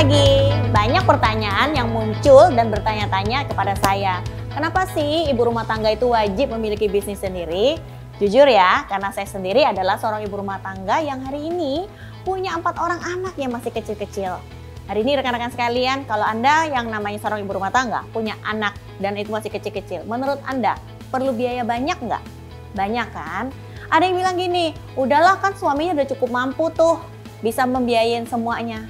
lagi. Banyak pertanyaan yang muncul dan bertanya-tanya kepada saya. Kenapa sih ibu rumah tangga itu wajib memiliki bisnis sendiri? Jujur ya, karena saya sendiri adalah seorang ibu rumah tangga yang hari ini punya 4 orang anak yang masih kecil-kecil. Hari ini rekan-rekan sekalian, kalau Anda yang namanya seorang ibu rumah tangga punya anak dan itu masih kecil-kecil, menurut Anda perlu biaya banyak nggak? Banyak kan? Ada yang bilang gini, udahlah kan suaminya udah cukup mampu tuh, bisa membiayain semuanya.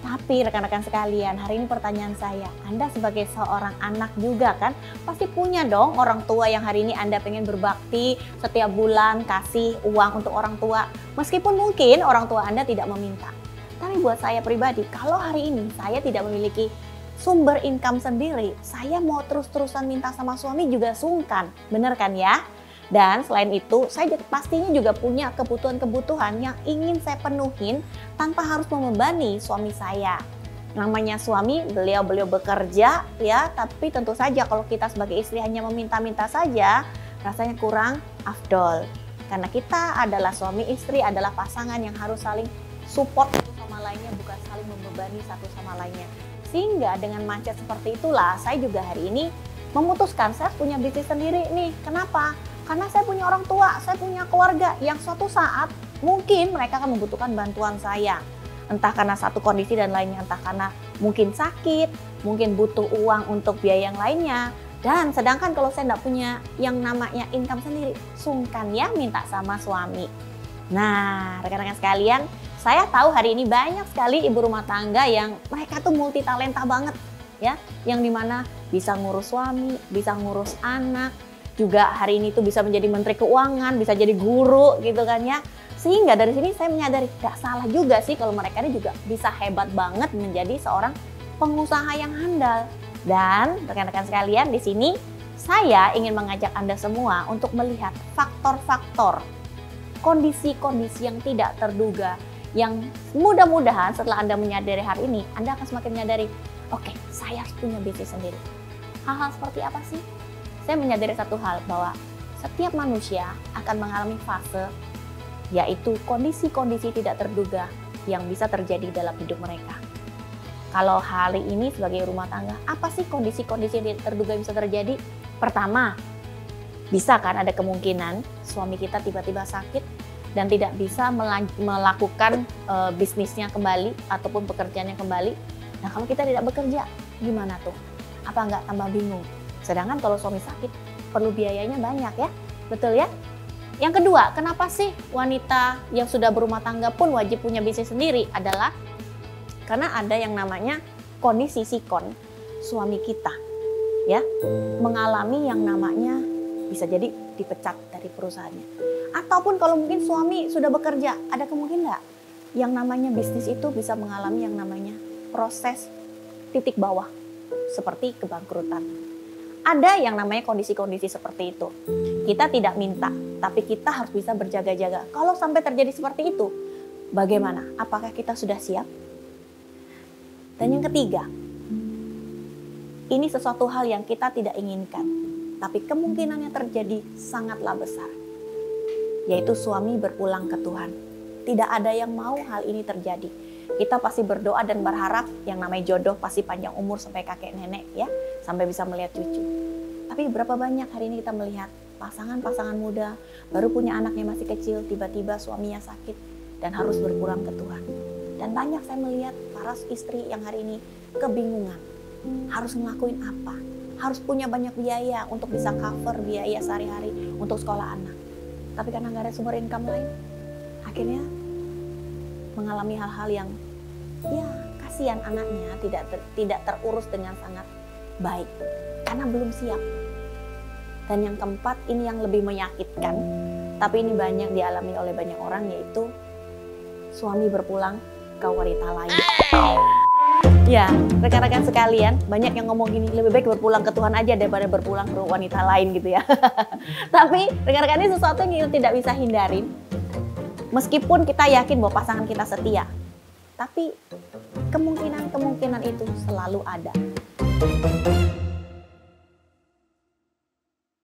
Tapi rekan-rekan sekalian, hari ini pertanyaan saya, Anda sebagai seorang anak juga kan, pasti punya dong orang tua yang hari ini Anda pengen berbakti setiap bulan kasih uang untuk orang tua. Meskipun mungkin orang tua Anda tidak meminta. Tapi buat saya pribadi, kalau hari ini saya tidak memiliki sumber income sendiri, saya mau terus-terusan minta sama suami juga sungkan, bener kan ya? Dan selain itu, saya pastinya juga punya kebutuhan-kebutuhan yang ingin saya penuhin tanpa harus membebani suami saya. Namanya suami, beliau bekerja ya, tapi tentu saja kalau kita sebagai istri hanya meminta-minta saja, rasanya kurang afdol. Karena kita adalah suami, istri adalah pasangan yang harus saling support satu sama lainnya, bukan saling membebani satu sama lainnya. Sehingga dengan mindset seperti itulah, saya juga hari ini memutuskan saya punya bisnis sendiri nih. Kenapa? Karena saya punya orang tua, saya punya keluarga yang suatu saat mungkin mereka akan membutuhkan bantuan saya. Entah karena satu kondisi dan lainnya, entah karena mungkin sakit, mungkin butuh uang untuk biaya yang lainnya. Dan sedangkan kalau saya tidak punya yang namanya income sendiri, sungkan ya minta sama suami. Nah, rekan-rekan sekalian, saya tahu hari ini banyak sekali ibu rumah tangga yang mereka tuh multi talenta banget ya, yang dimana bisa ngurus suami, bisa ngurus anak, juga hari ini tuh bisa menjadi menteri keuangan, bisa jadi guru gitu kan ya. Sehingga dari sini saya menyadari gak salah juga sih kalau mereka ini juga bisa hebat banget menjadi seorang pengusaha yang handal. Dan rekan-rekan sekalian, di sini saya ingin mengajak Anda semua untuk melihat faktor-faktor kondisi-kondisi yang tidak terduga, yang mudah-mudahan setelah Anda menyadari hari ini, Anda akan semakin menyadari, oke, saya harus punya bisnis sendiri. Hal-hal seperti apa sih? Saya menyadari satu hal, bahwa setiap manusia akan mengalami fase, yaitu kondisi-kondisi tidak terduga yang bisa terjadi dalam hidup mereka. Kalau hari ini sebagai rumah tangga, apa sih kondisi-kondisi yang terduga yang bisa terjadi? Pertama, bisa kan ada kemungkinan suami kita tiba-tiba sakit dan tidak bisa melakukan bisnisnya kembali ataupun pekerjaannya kembali. Nah, kalau kita tidak bekerja, gimana tuh? Apa nggak tambah bingung? Sedangkan kalau suami sakit, perlu biayanya banyak ya, betul ya? Yang kedua, kenapa sih wanita yang sudah berumah tangga pun wajib punya bisnis sendiri? Adalah karena ada yang namanya kondisi sikon suami kita ya, mengalami yang namanya bisa jadi dipecat dari perusahaannya. Ataupun kalau mungkin suami sudah bekerja, ada kemungkinan nggak yang namanya bisnis itu bisa mengalami yang namanya proses titik bawah, seperti kebangkrutan. Ada yang namanya kondisi-kondisi seperti itu. Kita tidak minta, tapi kita harus bisa berjaga-jaga. Kalau sampai terjadi seperti itu, bagaimana? Apakah kita sudah siap? Dan yang ketiga, ini sesuatu hal yang kita tidak inginkan, tapi kemungkinannya terjadi sangatlah besar. Yaitu suami berpulang ke Tuhan. Tidak ada yang mau hal ini terjadi. Kita pasti berdoa dan berharap yang namanya jodoh pasti panjang umur sampai kakek nenek ya, sampai bisa melihat cucu. Tapi berapa banyak hari ini kita melihat pasangan-pasangan muda baru punya anaknya masih kecil, tiba-tiba suaminya sakit dan harus berpulang ke Tuhan. Dan banyak saya melihat para istri yang hari ini kebingungan, harus ngelakuin apa, harus punya banyak biaya untuk bisa cover biaya sehari-hari untuk sekolah anak. Tapi karena nggak ada sumber income lain, akhirnya mengalami hal-hal yang ya kasihan anaknya tidak terurus dengan sangat baik karena belum siap. Dan yang keempat, ini yang lebih menyakitkan, tapi ini banyak dialami oleh banyak orang, yaitu suami berpulang ke wanita lain. Ya, rekan-rekan sekalian, banyak yang ngomong gini, lebih baik berpulang ke Tuhan aja daripada berpulang ke wanita lain gitu ya. Tapi rekan-rekan, ini sesuatu yang kita tidak bisa hindarin. Meskipun kita yakin bahwa pasangan kita setia, tapi kemungkinan-kemungkinan itu selalu ada.